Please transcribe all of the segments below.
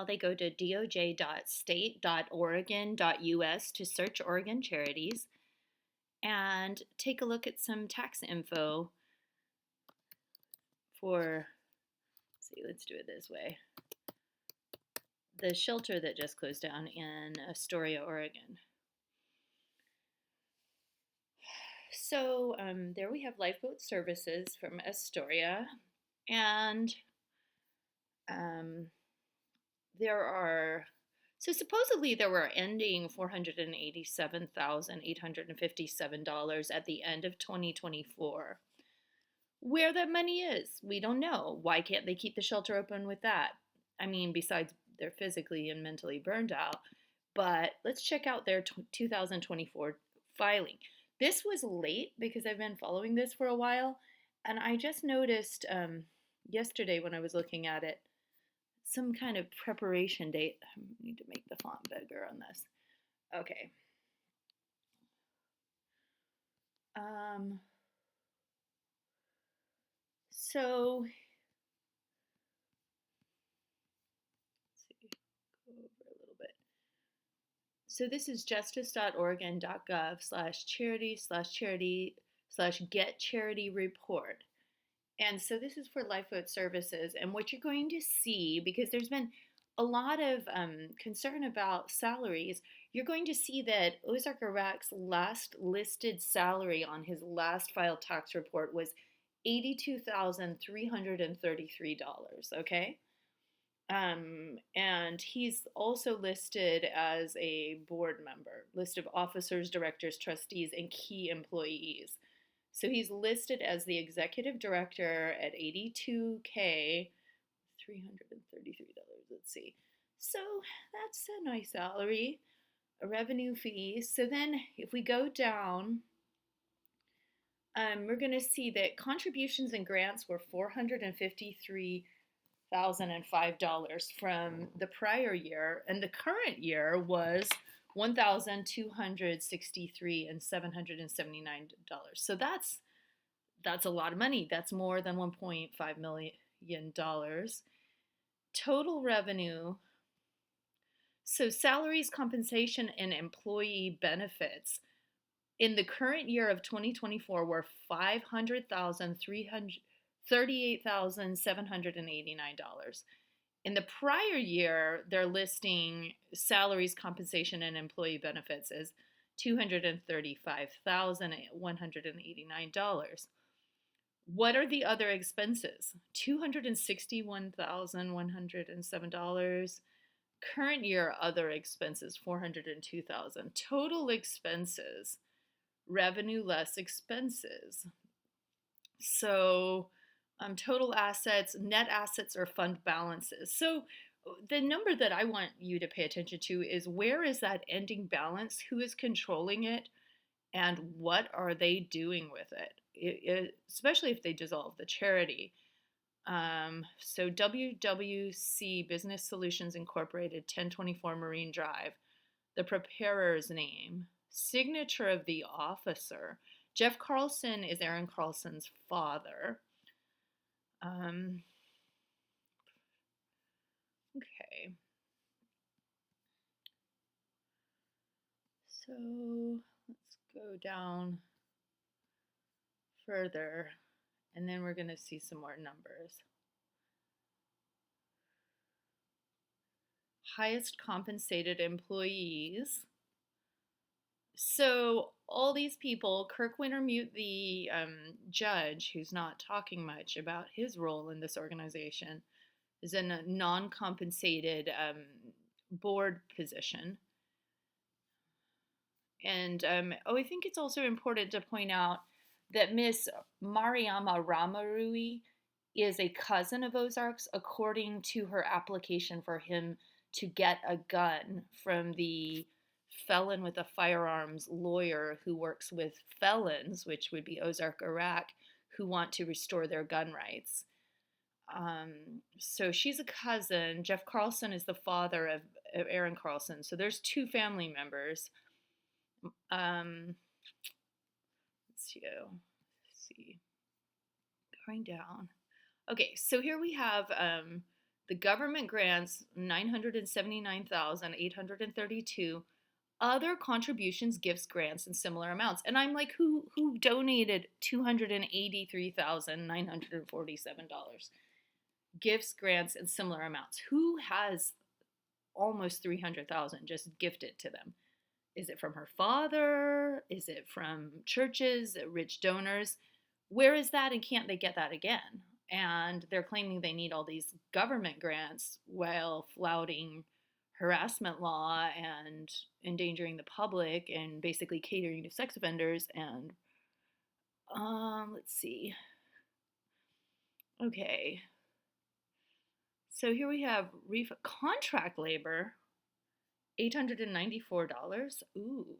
They go to doj.state.oregon.us to search Oregon charities and take a look at some tax info for, let's do it this way, the shelter that just closed down in Astoria, Oregon. So there we have LiFEBoat services from Astoria, and so supposedly there were ending $487,857 at the end of 2024. Where that money is, we don't know. Why can't they keep the shelter open with that? I mean, besides they're physically and mentally burned out. But let's check out their 2024 filing. This was late because I've been following this for a while, and I just noticed yesterday when I was looking at it, some kind of preparation date. I need to make the font bigger on this. Okay. So let's see, go over a little bit. So this is justice.oregon.gov/charity/get charity report. And so this is for LiFEBoat services. And what you're going to see, because there's been a lot of concern about salaries, you're going to see that Ozark Iraq's last listed salary on his last filed tax report was $82,333, okay? And he's also listed as a board member, list of officers, directors, trustees, and key employees. So he's listed as the executive director at $82K, $333. Let's see. So that's a nice salary, a revenue fee. So then if we go down, we're going to see that contributions and grants were $453,005 from the prior year, and the current year was $1,263 and $779. So that's a lot of money. That's more than $1.5 million. Total revenue. So salaries, compensation, and employee benefits in the current year of 2024 were $538,789. In the prior year, they're listing salaries, compensation, and employee benefits as $235,189. What are the other expenses? $261,107. Current year other expenses, $402,000. Total expenses, revenue less expenses. So total assets, net assets, or fund balances. So the number that I want you to pay attention to is, where is that ending balance? Who is controlling it? And what are they doing with it? Especially if they dissolve the charity. So WWC Business Solutions Incorporated, 1024 Marine Drive, the preparer's name, signature of the officer. Jeff Carlson is Aaron Carlson's father. Okay. So let's go down further, and then we're going to see some more numbers. Highest compensated employees. So all these people, Kirk Wintermute, the judge, who's not talking much about his role in this organization, is in a non-compensated board position. And I think it's also important to point out that Miss Mariama Ramarui is a cousin of Ozark's, according to her application for him to get a gun from the felon with a firearms lawyer who works with felons, which would be Ozark, Iraq, who want to restore their gun rights. So she's a cousin. Jeff Carlson is the father of Aaron Carlson. So there's two family members. Let's see. Going down. Okay, so here we have The government grants 979,832. Other contributions, gifts, grants, and similar amounts. And I'm like, who donated $283,947? Gifts, grants, and similar amounts. Who has almost 300,000 just gifted to them? Is it from her father? Is it from churches, rich donors? Where is that, and can't they get that again? And they're claiming they need all these government grants while flouting harassment law and endangering the public and basically catering to sex offenders. And let's see. Okay. So here we have contract labor, $894. Ooh.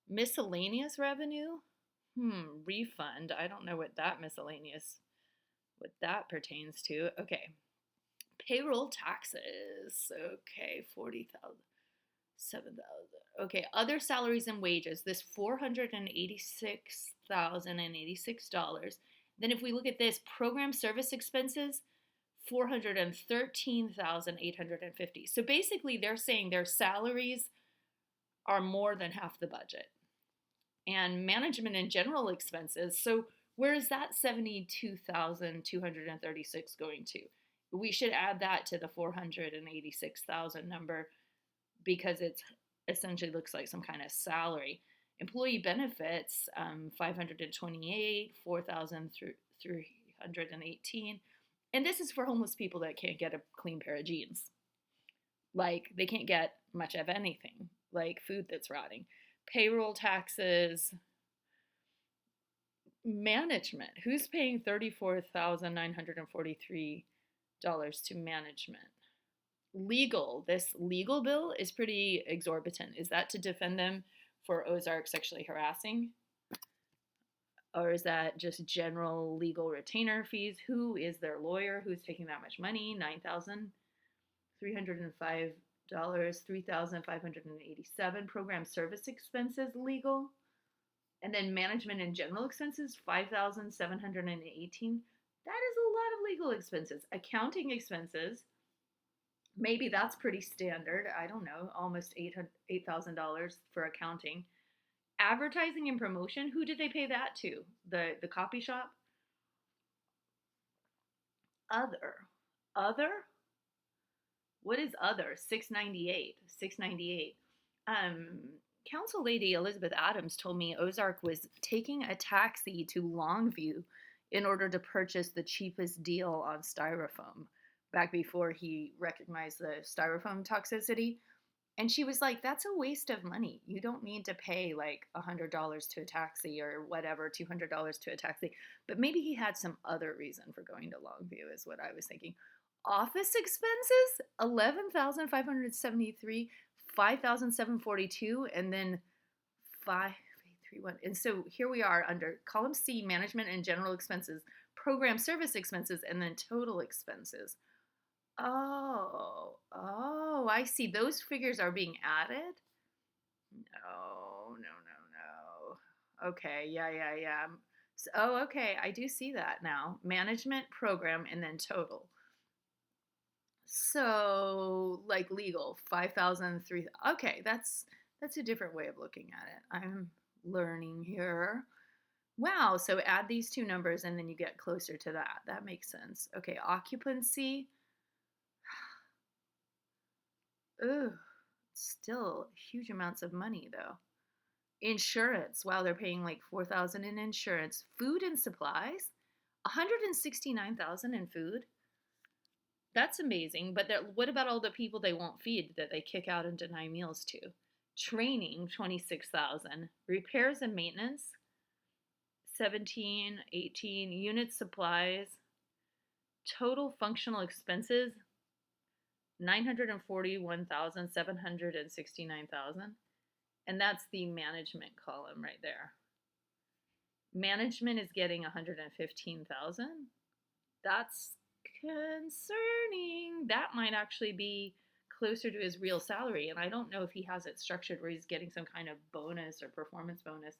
Miscellaneous revenue? Refund. I don't know what that pertains to. Okay. Payroll taxes. Okay, 40,000. 7,000. Okay, other salaries and wages. This $486,086. Then if we look at this, program service expenses, 413,850. So basically they're saying their salaries are more than half the budget. And management and general expenses, so where is that 72,236 going to? We should add that to the 486,000 number because it essentially looks like some kind of salary. Employee benefits, 528, 4,318. And this is for homeless people that can't get a clean pair of jeans. Like, they can't get much of anything, like food that's rotting. Payroll taxes, management. Who's paying $34,943 to management? Legal. This legal bill is pretty exorbitant. Is that to defend them for Ozark sexually harassing? Or is that just general legal retainer fees? Who is their lawyer? Who's taking that much money? $9,305, $3,587. Program service expenses, legal. And then management and general expenses, $5,718. That is a lot of legal expenses. Accounting expenses, maybe that's pretty standard. I don't know, almost $8,000 for accounting. Advertising and promotion, who did they pay that to? The copy shop? Other? What is other? $698. Council Lady Elizabeth Adams told me Ozark was taking a taxi to Longview in order to purchase the cheapest deal on styrofoam back before he recognized the styrofoam toxicity. And she was like, that's a waste of money. You don't need to pay like $100 to a taxi or whatever, $200 to a taxi. But maybe he had some other reason for going to Longview is what I was thinking. Office expenses, $11,573, $5,742, and then 5,831. And so here we are under column C, management and general expenses, program service expenses, and then total expenses. Oh, I see. Those figures are being added? No. Okay, yeah. So, okay, I do see that now. Management, program, and then total. So, like legal, 5,003. Okay, that's a different way of looking at it. I'm learning here. Wow, so add these two numbers and then you get closer to that. That makes sense. Okay, occupancy. Ugh, still huge amounts of money though. Insurance, wow, they're paying like 4,000 in insurance. Food and supplies, 169,000 in food. That's amazing, but what about all the people they won't feed that they kick out and deny meals to? Training, 26,000. Repairs and maintenance, 17, 18. Unit supplies, total functional expenses, 941,769,000. And that's the management column right there. Management is getting 115,000. That's concerning. That might actually be closer to his real salary, and I don't know if he has it structured where he's getting some kind of bonus or performance bonus.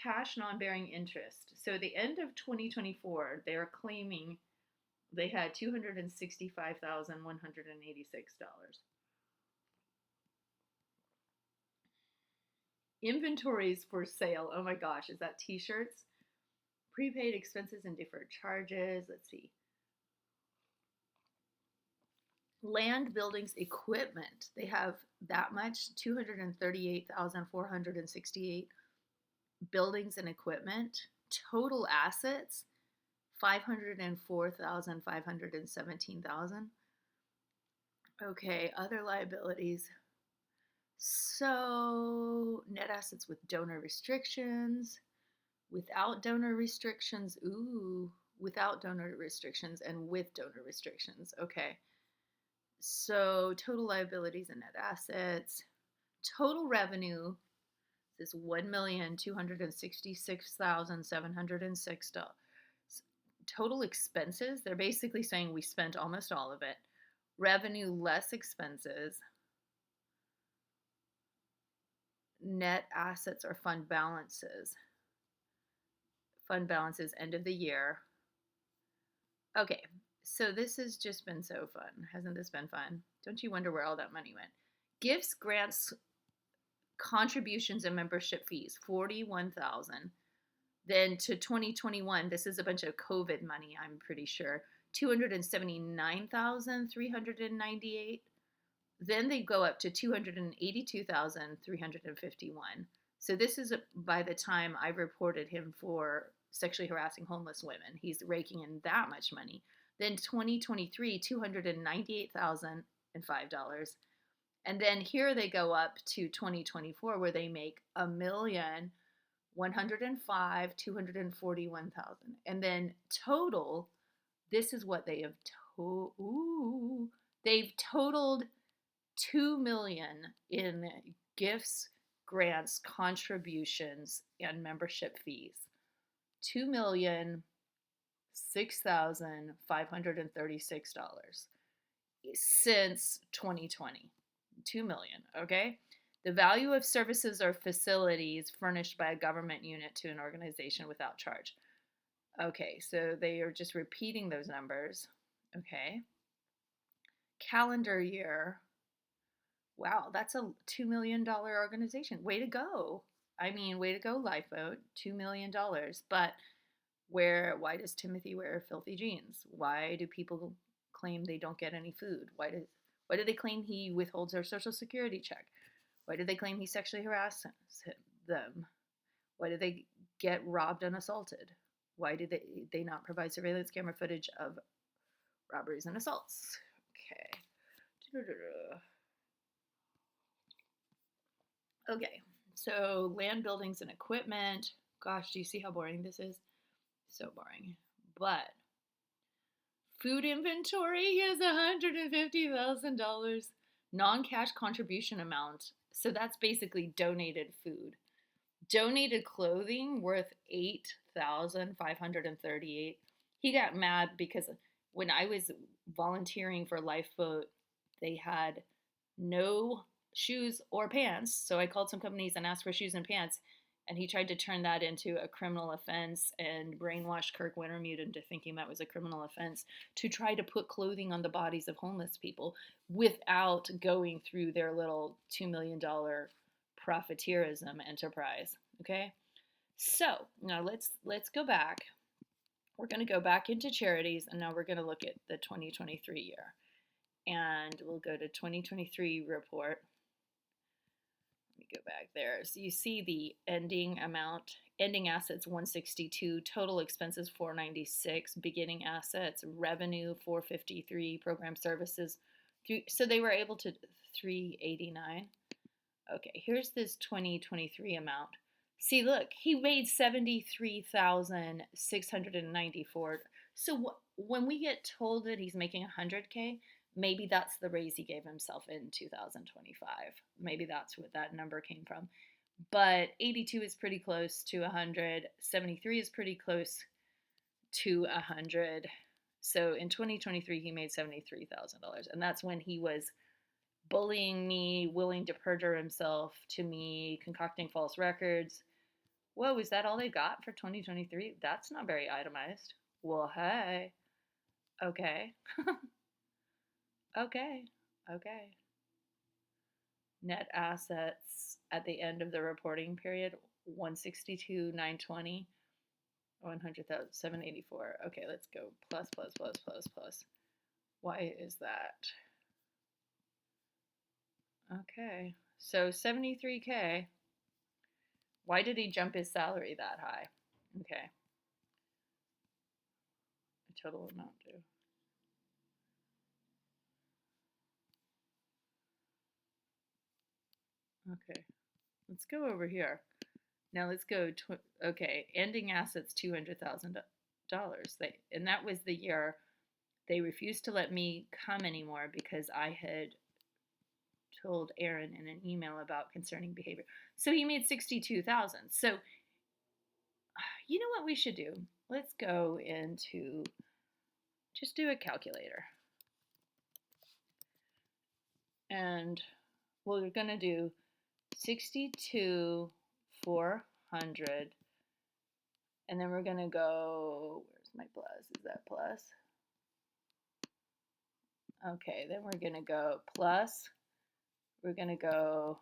Cash non-bearing interest. So at the end of 2024, they're claiming They had $265,186. Inventories for sale. Oh my gosh, is that t-shirts? Prepaid expenses and deferred charges. Let's see. Land, buildings, equipment. They have that much, 238,468 buildings and equipment. Total assets, 504,517,000. Okay, other liabilities. So, net assets with donor restrictions, without donor restrictions, without donor restrictions and with donor restrictions. Okay. So, total liabilities and net assets. Total revenue is $1,266,706. Total expenses, they're basically saying we spent almost all of it. Revenue less expenses. Net assets or fund balances. Fund balances end of the year. Okay, so this has just been so fun. Hasn't this been fun? Don't you wonder where all that money went? Gifts, grants, contributions, and membership fees, 41,000. Then to 2021, this is a bunch of COVID money, I'm pretty sure, 279,398. Then they go up to 282,351. So this is by the time I reported him for sexually harassing homeless women. He's raking in that much money. Then 2023, $298,005. And then here they go up to 2024 where they make $1,105,241,000. And then total, this is what they have they've totaled 2 million in gifts, grants, contributions, and membership fees. 2,006,536 since 2020. 2 million, okay? The value of services or facilities furnished by a government unit to an organization without charge. Okay, so they are just repeating those numbers. Okay. Calendar year. Wow, that's a $2 million organization. Way to go. I mean, way to go, LiFEBoat. $2 million. But why does Timothy wear filthy jeans? Why do people claim they don't get any food? Why do they claim he withholds their Social Security check? Why do they claim he sexually harasses them? Why do they get robbed and assaulted? Why do they not provide surveillance camera footage of robberies and assaults? Okay. Okay, so land, buildings, and equipment. Gosh, do you see how boring this is? So boring. But food inventory is $150,000. Non-cash contribution amount. So that's basically donated food. Donated clothing worth $8,538. He got mad because when I was volunteering for LiFEBoat, they had no shoes or pants. So I called some companies and asked for shoes and pants. And he tried to turn that into a criminal offense and brainwashed Kirk Wintermute into thinking that was a criminal offense to try to put clothing on the bodies of homeless people without going through their little $2 million profiteerism enterprise. Okay? So now let's go back. We're going to go back into charities, and now we're going to look at the 2023 year. And we'll go to 2023 report. Let me go back there. So you see the ending assets 162, total expenses 496, beginning assets, revenue 453, program services so they were able to 389. Okay, here's this 2023 amount. See, look, he made 73,694. So when we get told that he's making 100K, maybe that's the raise he gave himself in 2025. Maybe that's what that number came from. But 82 is pretty close to 100. 73 is pretty close to 100. So in 2023, he made $73,000. And that's when he was bullying me, willing to perjure himself to me, concocting false records. Whoa, is that all they got for 2023? That's not very itemized. Well, hey. Okay. Okay. Okay. Net assets at the end of the reporting period 162 920 100,000 784. Okay, let's go plus plus plus plus plus. Why is that? Okay. So 73K. Why did he jump his salary that high? Okay. Total amount due. Okay. Let's go over here. Now let's go to, okay, ending assets $200,000. And that was the year they refused to let me come anymore because I had told Aaron in an email about concerning behavior. So he made 62,000. So you know what we should do? Let's go into just do a calculator. And we're going to do 62 400, and then we're going to go, where's my plus? Is that plus? Okay, then we're going to go plus, we're going to go,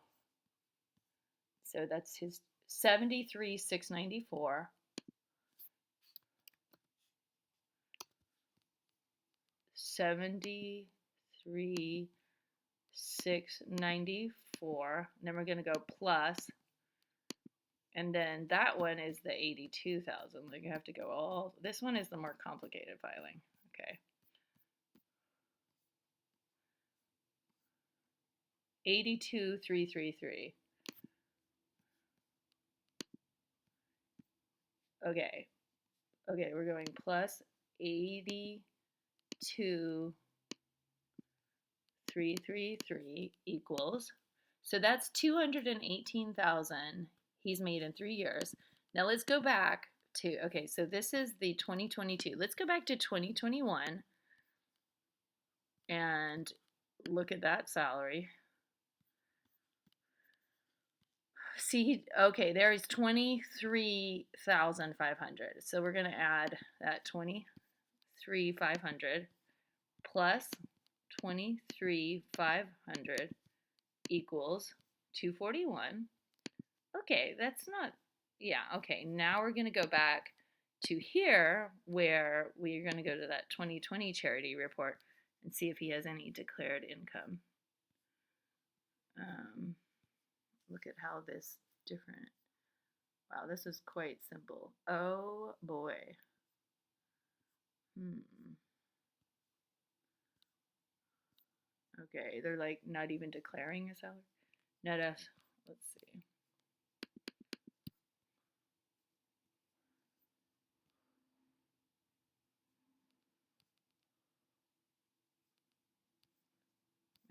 so that's his 73 694. 73 694. And then we're going to go plus, and then that one is the 82,000. Like you have to go all. This one is the more complicated filing. Okay. 82,333. Okay. Okay, we're going plus 82,333 equals. So that's 218,000 he's made in 3 years. Now let's go back to, okay, so this is the 2022. Let's go back to 2021 and look at that salary. See, okay, there is 23,500. So we're going to add that 23,500 plus 23,500 equals 241. Okay, that's not, yeah, okay. Now we're going to go back to here where we're going to go to that 2020 charity report and see if he has any declared income. Look at how this different. Wow, this is quite simple. Oh boy. Okay, they're like not even declaring a salary. Net S. Let's see.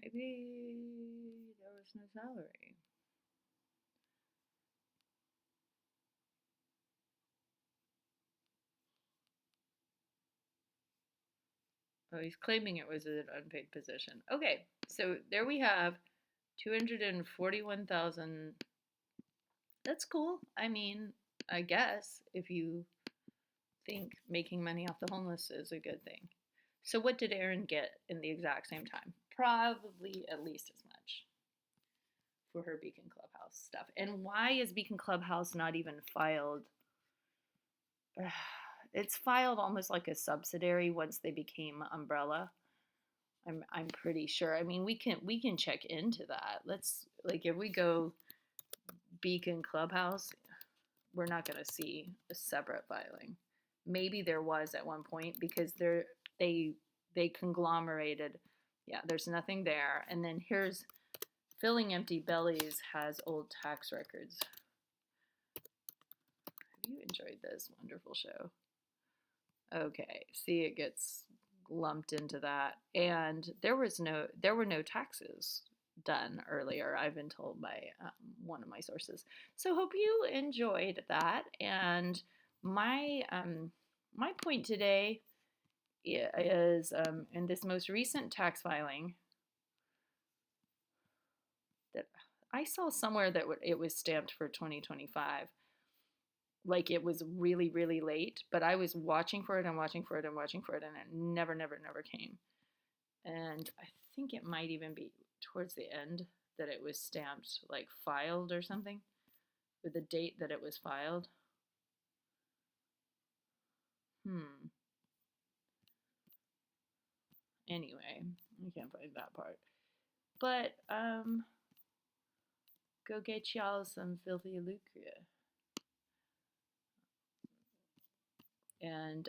Maybe there was no salary. Oh, he's claiming it was an unpaid position. Okay, so there we have 241,000. That's cool. I mean, I guess if you think making money off the homeless is a good thing. So what did Aaron get in the exact same time? Probably at least as much for her Beacon Clubhouse stuff. And why is Beacon Clubhouse not even filed? It's filed almost like a subsidiary once they became Umbrella. I'm pretty sure. I mean, we can check into that. Let's, like, if we go Beacon Clubhouse, we're not going to see a separate filing. Maybe there was at one point because they conglomerated. Yeah, there's nothing there. And then here's Filling Empty Bellies has old tax records. Have you enjoyed this wonderful show? Okay, see, it gets lumped into that. And there were no taxes done earlier, I've been told by one of my sources. So hope you enjoyed that. And my my point today is in this most recent tax filing that I saw somewhere that it was stamped for 2025. like it was really, really late, but I was watching for it and watching for it and watching for it, and it never, never, never came. And I think it might even be towards the end that it was stamped, like filed or something, with the date that it was filed. Anyway, I can't find that part. But go get y'all some filthy lucre. And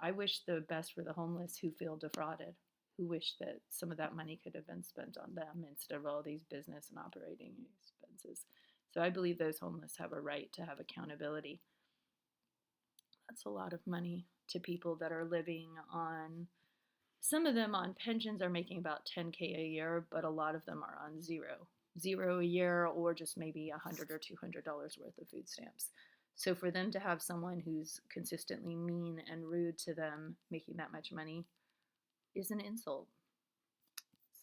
I wish the best for the homeless who feel defrauded, who wish that some of that money could have been spent on them instead of all these business and operating expenses. So I believe those homeless have a right to have accountability. That's a lot of money to people that are living on, some of them on pensions are making about 10K a year, but a lot of them are on zero a year, or just maybe $100 or $200 worth of food stamps. So for them to have someone who's consistently mean and rude to them making that much money is an insult.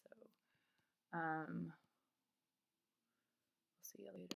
So, we'll see you later.